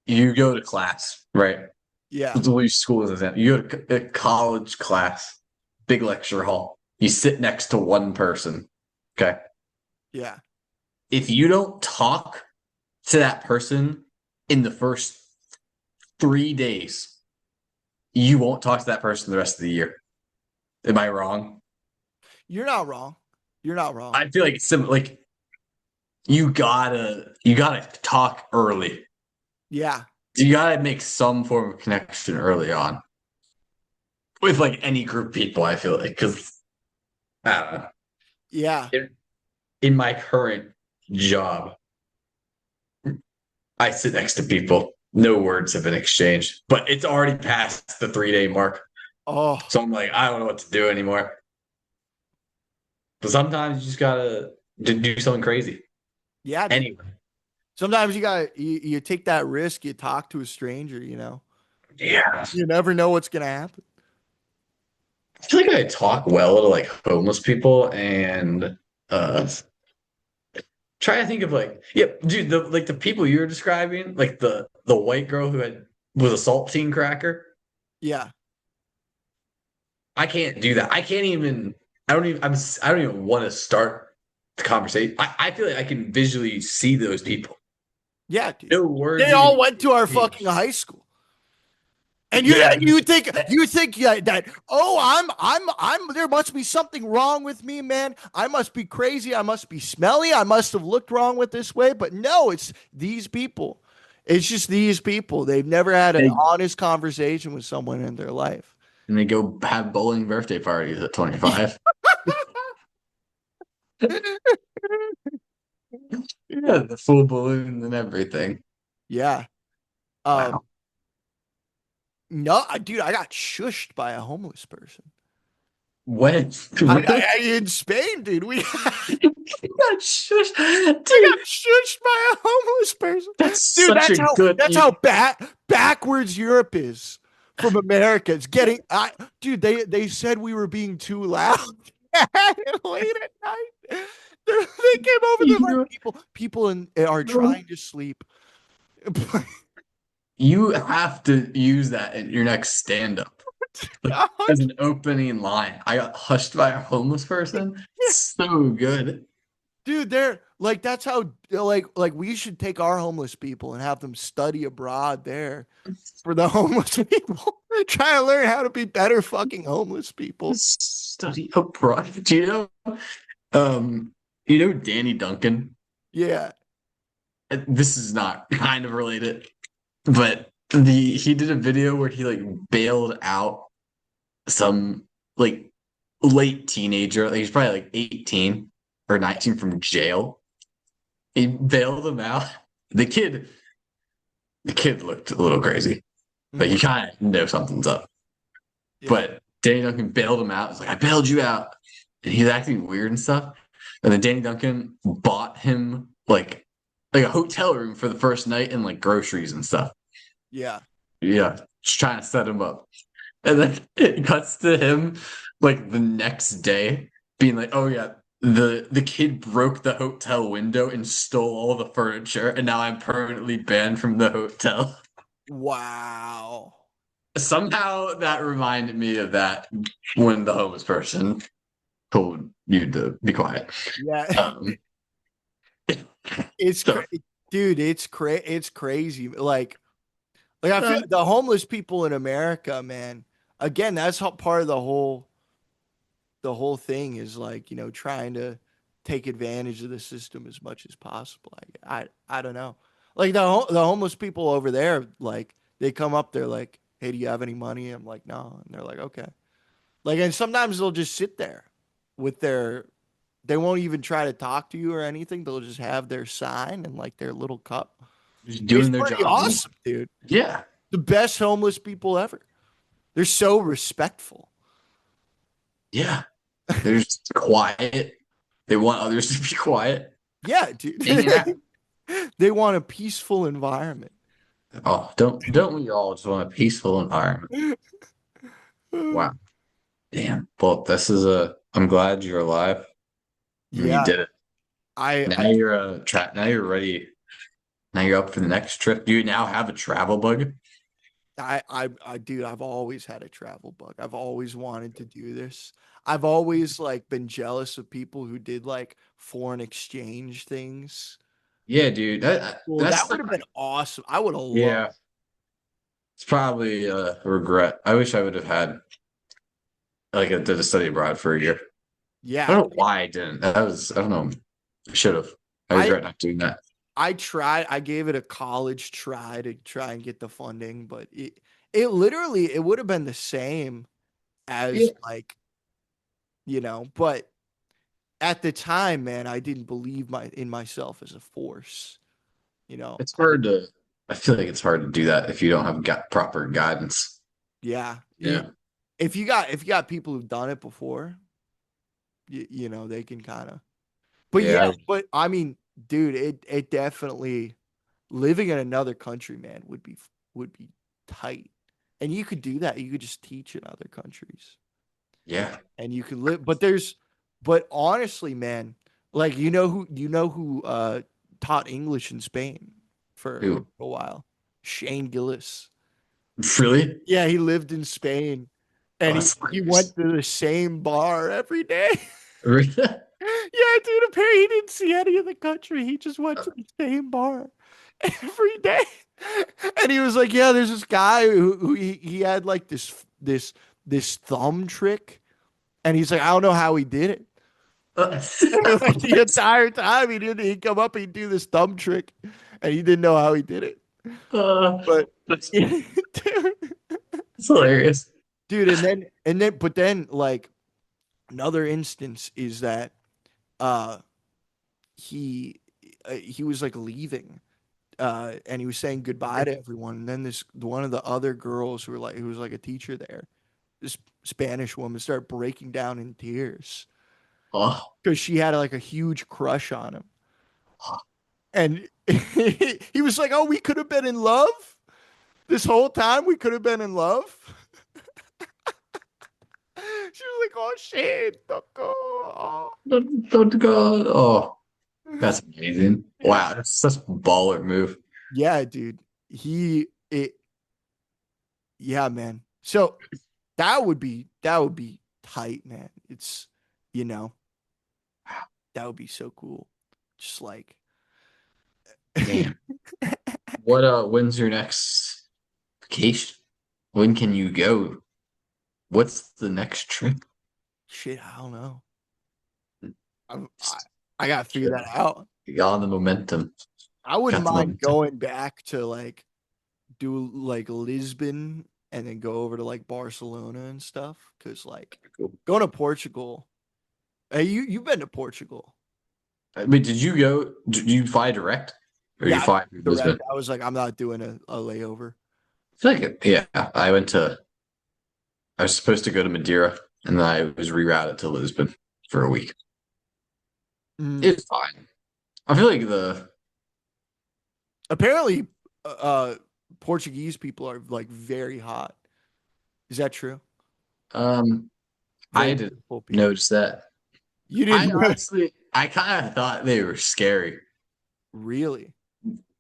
you go to class, right? yeah, We'll use school as an example. You go to a college class, big lecture hall. You sit next to one person. Okay. yeah. If you don't talk to that person in the first 3 days, you won't talk to that person the rest of the year. Am I wrong? You're not wrong. You're not wrong. I feel like it's similar. Like you gotta talk early. Yeah. You gotta make some form of connection early on with like any group of people. I feel like because I don't know. Yeah. In my current job, I sit next to people. No words have been exchanged, but it's already past the 3 day mark. Oh, So I'm like, I don't know what to do anymore. But sometimes you just gotta do something crazy. yeah, dude. Anyway, Sometimes you take that risk, you talk to a stranger, you know. yeah. You never know what's gonna happen. I feel like I talk well to like homeless people and uh try to think of like yeah, dude, the people you were describing, like the white girl who was a saltine cracker. Yeah. I can't do that. I can't even. I don't even want to start the conversation. I feel like I can visually see those people. Yeah, dude. No words They even. all went to our fucking high school. And Yeah, you think yeah, that oh I'm there must be something wrong with me, man. I must be crazy. I must be smelly. I must have looked wrong with this way. But no, it's these people. It's just these people. They've never had an they, honest conversation with someone in their life. and they go have bowling birthday parties at 25. Yeah, the full balloons and everything. Yeah. Um. Wow. No, dude, I got shushed by a homeless person. When really? In Spain, dude. We That's shush. I Dude, got shushed by a homeless person. that's Dude, such a good. that's how backwards Europe is from America. It's getting dude, they said we were being too loud late at night. They came over, they're like You, are trying to sleep. you have to use that in your next stand-up. Like as an opening line. I got hushed by a homeless person. So good. Dude, they're like that's how like we should take our homeless people and have them study abroad there for the homeless people. Try to learn how to be better fucking homeless people. Study abroad. Um, Danny Duncan? Yeah. This is not kind of related, but he did a video where he like bailed out some like late teenager. Like he's probably like 18 or 19 from jail. He bailed him out. The kid, the kid looked a little crazy, but you kind of know something's up. Yeah. But Danny Duncan bailed him out. It's like, I bailed you out. And he's acting weird and stuff. And then Danny Duncan bought him like a hotel room for the first night and like groceries and stuff. Yeah. Yeah. Just trying to set him up. And then it cuts to him like the next day being like, oh yeah, the kid broke the hotel window and stole all the furniture, and now I'm permanently banned from the hotel. Wow. Somehow that reminded me of that when the homeless person told you to be quiet. Yeah. Um, It's so dude, it's crazy. Like I feel the homeless people in America, man. Again, that's how part of the whole thing is like, trying to take advantage of the system as much as possible. I don't know. Like the homeless people over there, like they come up, they're like, "Hey, do you have any money?" I'm like, "No," and they're like, "Okay." Like, and sometimes they'll just sit there with they won't even try to talk to you or anything. They'll just have their sign and like their little cup. just It's doing their pretty job. awesome, dude. Yeah. The best homeless people ever. They're so respectful. Yeah. They're just quiet. They want others to be quiet. Yeah, dude. Hanging out. They want a peaceful environment. Oh, don't we all just want a peaceful environment? Wow. Damn. Well, I'm glad you're alive. You Yeah, did it. I, Now I, you're now you're ready. Now you're up for the next trip. Do you now have a travel bug? dude, I've always had a travel bug. I've always wanted to do this. I've always like been jealous of people who did like foreign exchange things. Yeah, dude. Well, That's that like would have been awesome. I would have loved. yeah. It's probably a regret. I wish I would have had like did a study abroad for a year. I Yeah, don't know why I didn't. I don't know. I should have. I I regret not doing that. I tried. I gave it a college try to try and get the funding, but it literally it would have been the same Yeah. as like but at the time, man, I didn't believe in myself as a force. You know, It's hard to. I feel like it's hard to do that if you don't have got proper guidance. yeah. Yeah. If you got people who've done it before, they can kind of. But yeah, Yeah. but I mean, dude, it definitely living in another country, man, would be tight. And you could do that. You could just teach in other countries Yeah. and you could live. But honestly, man, like you know who taught English in Spain for Who? a while? Shane Gillis. Really? Yeah, he lived in Spain Oh, and he, that's he hilarious. went to the same bar every day. Really? Yeah, dude, apparently he didn't see any of the country. He just went to the same bar every day. And he was like, yeah, there's this guy who he had like this thumb trick. And he's like, I don't know how he did it. And like the entire time he'd come up, he'd do this thumb trick, and he didn't know how he did it. But That's dude, hilarious. but then like another instance is that uh he he was like leaving and he was saying goodbye to everyone. And then this one of the other girls who was like a teacher there, this Spanish woman started breaking down in tears Oh, because she had like a huge crush on him. And he was like, "Oh, we could have been in love this whole time. We could have been in love." She was like, "Oh shit, Toko." Oh. don't go. Oh, that's amazing. Yeah, Wow, that's such a baller move. yeah, dude. Yeah, man. So that would be tight, man. It's you know that would be so cool. Just like Man, when's your next vacation? When can you go? What's the next trip? shit. I don't know. I gotta figure that out. You got on the momentum. I wouldn't Got the mind momentum. going back to like do like Lisbon and then go over to like Barcelona and stuff. Cause like Cool. going to Portugal. Hey, you've been to Portugal. I mean, did you go? Did you fly direct, or you Yeah, fly through direct. Lisbon? I was like, I'm not doing a layover. I feel like yeah. I went to. I was supposed to go to Madeira, and then I was rerouted to Lisbon for a week. Mm. It's fine. I feel like the Apparently, uh, Portuguese people are like very hot. Is that true? um Very I didn't beautiful people. notice that. You I didn't honestly I kind of thought they were scary. really?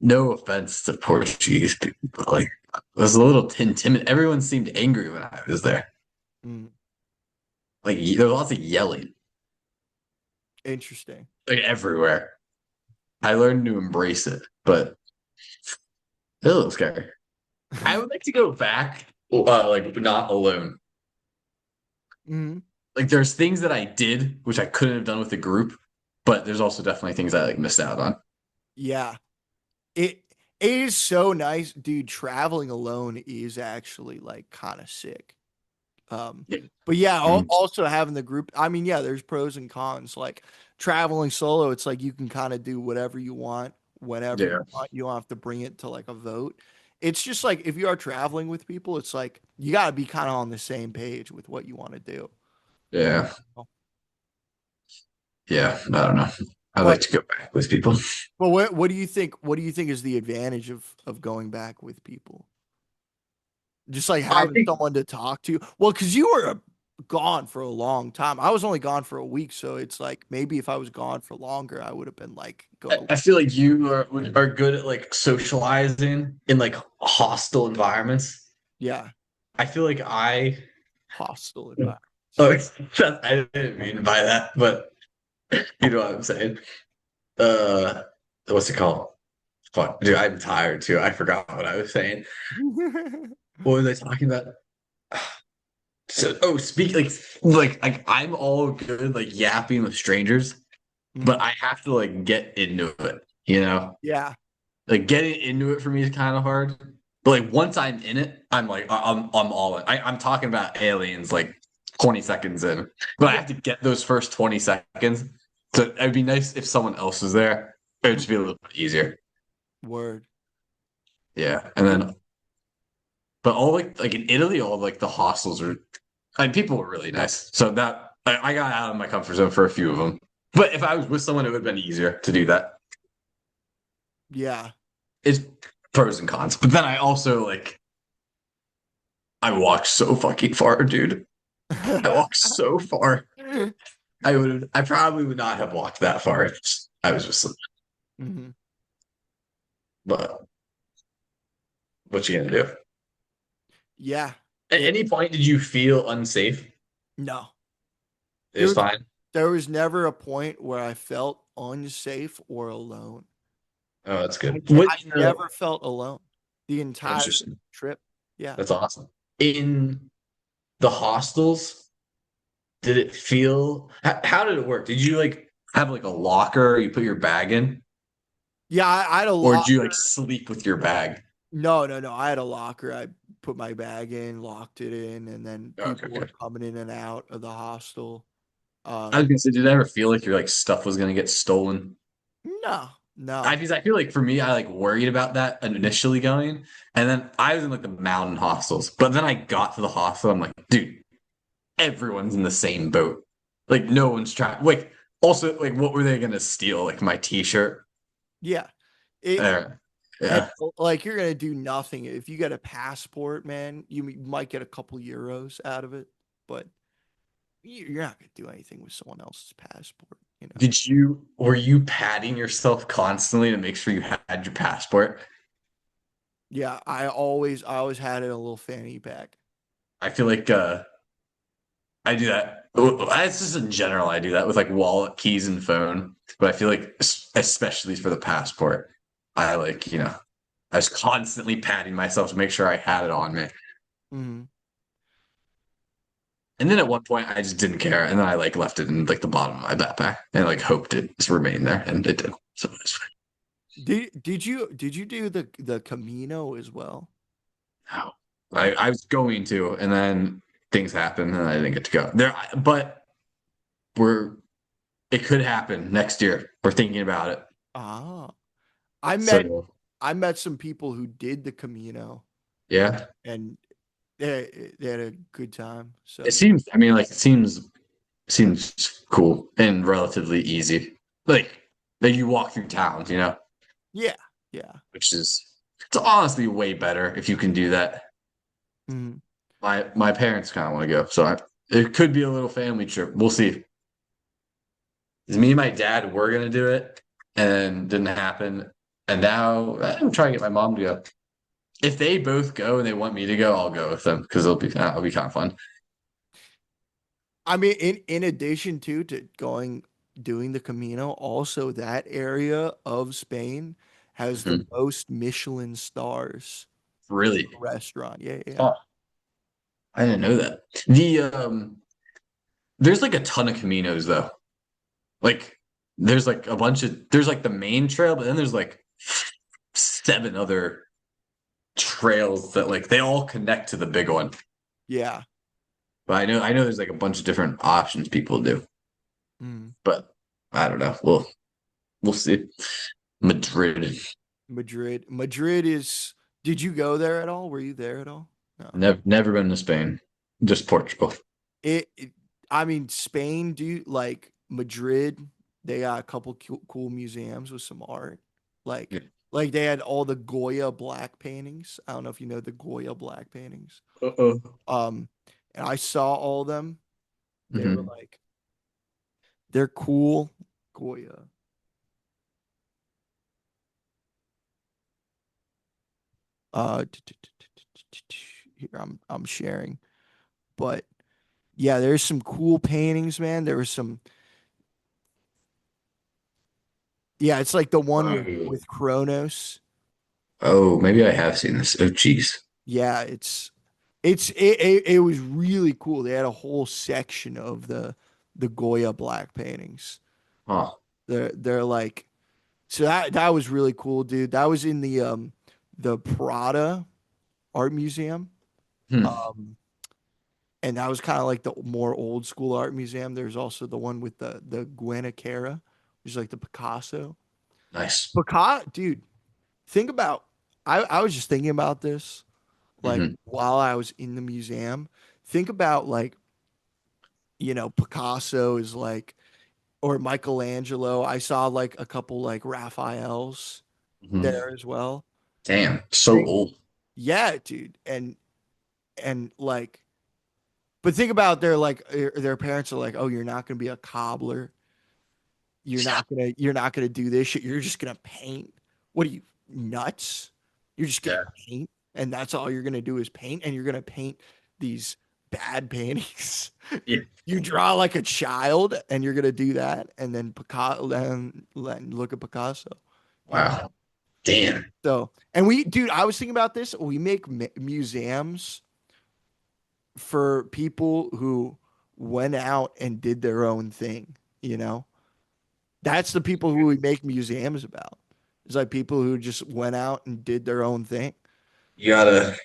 No offense to Portuguese people, but like I was a little timid. Everyone seemed angry when I was there. Mm. Like there was lots of yelling, Interesting. like everywhere. I learned to embrace it, but it's a little scary. I would like to go back, like not alone. Mhm. Like there's things that I did which I couldn't have done with a group, but there's also definitely things I like missed out on. Yeah. It is so nice, dude. Traveling alone is actually like kind of sick. Um, Yeah. but yeah, Mhm. also having the group. I mean, yeah, there's pros and cons. Like traveling solo, it's like you can kind of do whatever you want, whenever you Yeah. want. You don't have to bring it to like a vote. It's just like if you are traveling with people, it's like you got to be kind of on the same page with what you want to do. Yeah. Yeah. I don't know. I'd like But to go back with people. what do you think? What do you think is the advantage of going back with people? Just like I having think someone to talk to. Well, because you were gone for a long time. I was only gone for a week, so it's like maybe if I was gone for longer, I would have been like I go. I feel like you are good at like socializing in like hostile environments. Yeah, I feel like hostile environment. oh, I didn't mean by that, but you know what I'm saying. Uh, what's it called? Fuck, dude, I'm tired too. I forgot what I was saying. What was I talking about? So, oh, speak like I'm all good like yapping with strangers, but Mhm. I have to like get into it, you know? Yeah. Like getting into it for me is kind of hard. But like once I'm in it, I'm like I'm all in. I'm talking about aliens like 20 seconds in, but I Yeah. have to get those first 20 seconds. So it'd be nice if someone else was there. It would just be a little bit easier. Word. Yeah, and then but all like in Italy, all like the hostels are, I mean, people were really nice. So that I got out of my comfort zone for a few of them. But if I was with someone, it would have been easier to do that. Yeah. It's pros and cons. But then I also like I walked so fucking far, dude. I walked so far. I probably would not have walked that far if I was just Mhm. but what you gonna do? Yeah. At any point did you feel unsafe? No. It There was was fine. there was never a point where I felt unsafe or alone. Oh, that's I good. ne What I never felt alone the entire interesting. trip. Yeah. That's awesome. In the hostels, did it feel how did it work? Did you like have like a locker you put your bag in? Yeah, I had a Or did you locker. like sleep with your bag? No, no, no. I had a locker. I put my bag in, locked it in, and then Okay, people were okay. coming in and out of the hostel. I was Um, gonna say, did it ever feel like your like stuff was gonna get stolen? no, I no. because I feel like for me, I like worried about that initially going, and then I was in like the mountain hostels. But then I got to the hostel, I'm like, dude, everyone's in the same boat. Like no one's trying. Like also, like what were they gonna steal? Like my T-shirt. Yeah. It Uh, and yeah, like you're gonna do nothing. If you get a passport, man, might get a couple euros out of it, but you're not gonna do anything with someone else's passport, you know. were you patting yourself constantly to make sure you had your passport? Yeah, I always had it in a little fanny pack. I feel like I do that. It's just in general, I do that with like wallet, keys, and phone. But I feel like, especially for the passport, I like, I was constantly patting myself to make sure I had it on me. Hmm. And then at one point, I just didn't care, and then I like left it in like the bottom of my backpack and like hoped it just remained there, and it did. So it's fine. Did you do the Camino as well? Now, I was going to, and then things happened, and I didn't get to go there. But we're it could happen next year. We're thinking about it. Ah, I met So I met some people who did the Camino yeah. and they had a good time. It So seems, I mean, like it seems cool and relatively easy. Like you walk through towns, yeah, yeah. which is it's honestly way better if you can do that. Mhm. My parents kind of want to go, so it could be a little family trip. We'll see. 'Cause me and my dad were gonna do it, and didn't happen. And now I'm trying to get my mom to go. If they both go and they want me to go, I'll go with them because it'll be kind of fun. I mean, in addition to going doing the Camino, also that area of Spain has the Mhm. most Michelin stars Really? restaurant. Yeah, yeah. Oh, I didn't know that. There's like a ton of Caminos though. Like there's like a bunch of there's like the main trail, but then there's like seven other trails that like they all connect to the big one. Yeah. But I know there's like a bunch of different options people do. Mm. But I don't know. We'll see. Madrid. Madrid is. Did you go there at all? Were you there at all? No. Never been to Spain. Just Portugal. it I mean, Spain, do like Madrid, they got a couple cool museums with some art. Like Yeah. like they had all the Goya black paintings. I don't know if you know the Goya black paintings. Uh-oh. Um, and I saw all of them. They were Hmm. like they're cool. Goya. Here I'm sharing. But yeah, there's some cool paintings, man. There was some. Yeah, it's like the one Oh. with Kronos. Oh, maybe I have seen this. Oh, jeez. Yeah, it was really cool. They had a whole section of the Goya black paintings. Oh, They're like, so that was really cool, dude. That was in the Prada Art Museum. hmm. Um and that was kind of like the more old school art museum. There's also the one with the Guanacara, which is like the Picasso. Nice. Picasso, dude, think about I was just thinking about this like Hmm. while I was in the museum. Think about like, Picasso is like, or Michelangelo. I saw like a couple like Raphaels Hmm. there as well. Damn, so Think- old. Yeah, dude. And like, but think about their parents are like, oh, you're not gonna be a cobbler. You're not gonna do this shit. You're just gonna paint. What are you, nuts? You're just gonna Yeah. paint, and that's all you're gonna do is paint, and you're gonna paint these bad paintings. Yeah. You draw like a child, and you're gonna do that, and then Picasso, then look at Picasso, you know. Wow. Damn. So, dude, I was thinking about this. We make museums for people who went out and did their own thing, you know. That's the people who we make museums about. It's like people who just went out and did their own thing. You gotta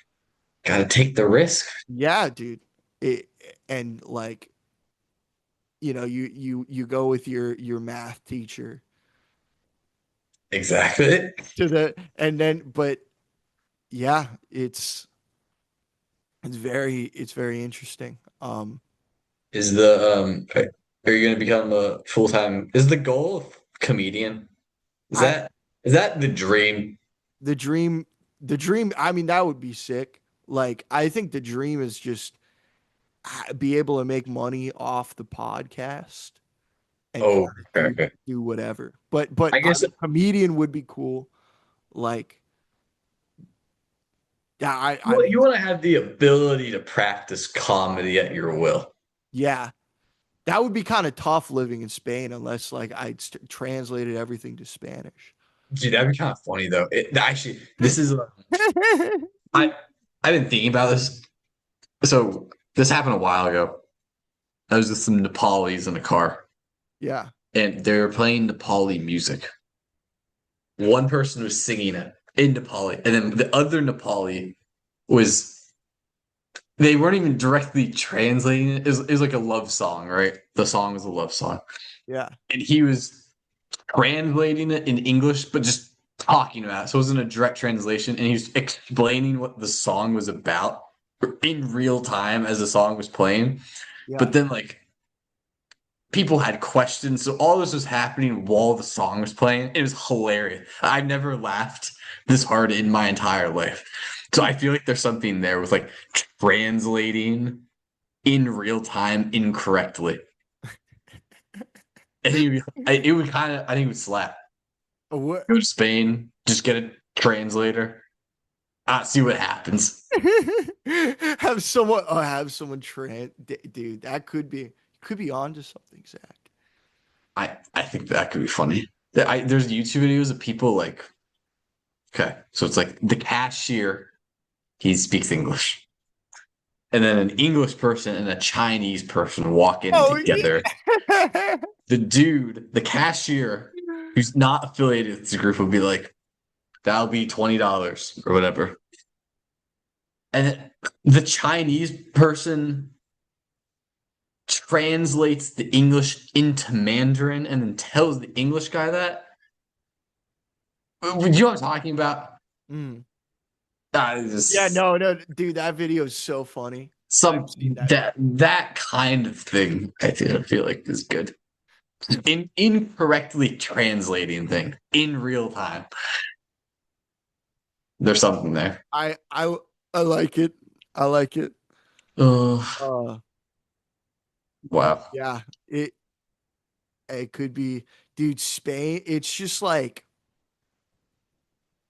take the risk. Yeah, dude. It, and like, you go with your math teacher Exactly. to the and then but yeah, it's very interesting. Are you gonna become a full-time is the goal of comedian? Is I that is that the dream? the dream the dream, I mean, that would be sick. Like, I think the dream is just be able to make money off the podcast and kind Oh, of okay, do okay. do whatever. But I I guess mean, comedian would be cool. Like, yeah, I well, mean, you want to have the ability to practice comedy at your will. yeah, that would be kind of tough living in Spain unless like I translated everything to Spanish. Dude, that'd be kind of funny though. Actually, this is I I've been thinking about this. So this happened a while ago. I was with some Nepalis in a car, Yeah. and they were playing Nepali music. One person was singing it in Nepali, and then the other Nepali was they weren't even directly translating it. It was like a love song, right? The song was a love song, Yeah. and he was translating it in English, but just talking about it. So it wasn't a direct translation, and he was explaining what the song was about in real time as the song was playing. Yeah. But then like people had questions. So all this was happening while the song was playing. It was hilarious. I've never laughed this hard in my entire life. So I feel like there's something there with like translating in real time incorrectly. And it would kind of, I think it would slap. What? Go to Spain, just get a translator, see what happens. have someone dude, that could be onto something, Zach. I think that could be funny. There's YouTube videos of people like, okay, so it's like the cashier, he speaks English. And then an English person and a Chinese person walk in Oh together. yeah. The dude, the cashier, who's not affiliated with the group, would be like, that'll be $20 or whatever. And the Chinese person translates the English into Mandarin and then tells the English guy that. You know what I'm talking about? Mm. Yeah, Just no, no, dude, that video is so funny. I've some seen that. that kind of thing. I feel like is good. Incorrectly translating thing in real time. There's something there. I like it. I like it. Oh, Uh, wow. yeah, it could be, dude, Spain. It's just like,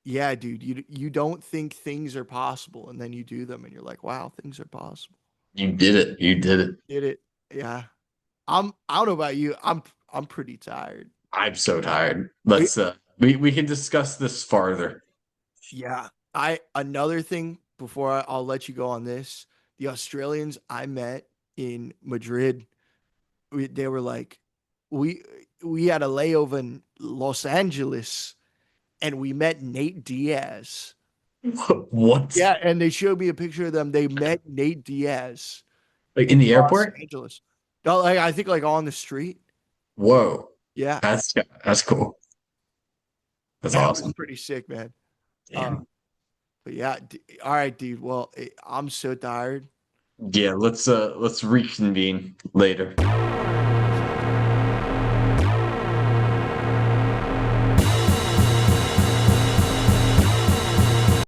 yeah, dude, you don't think things are possible, and then you do them, and you're like, wow, things are possible. You did it. You did it. Did it? Yeah. I don't know about you. I'm pretty tired. I'm so tired. We, Let's we can discuss this farther. yeah. I another thing. before I'll let you go on this, the Australians I met in Madrid, they were like, we we had a layover in Los Angeles and we met Nate Diaz. What? Yeah, and they showed me a picture of them. They met Nate Diaz Like in in the Los airport? Angeles. No, like I think like on the street. Whoa. Yeah, That's cool. That's that was awesome. pretty sick, man. Uh, Damn. but yeah, all right, dude. Well, I'm so tired. Yeah, let's reconvene later.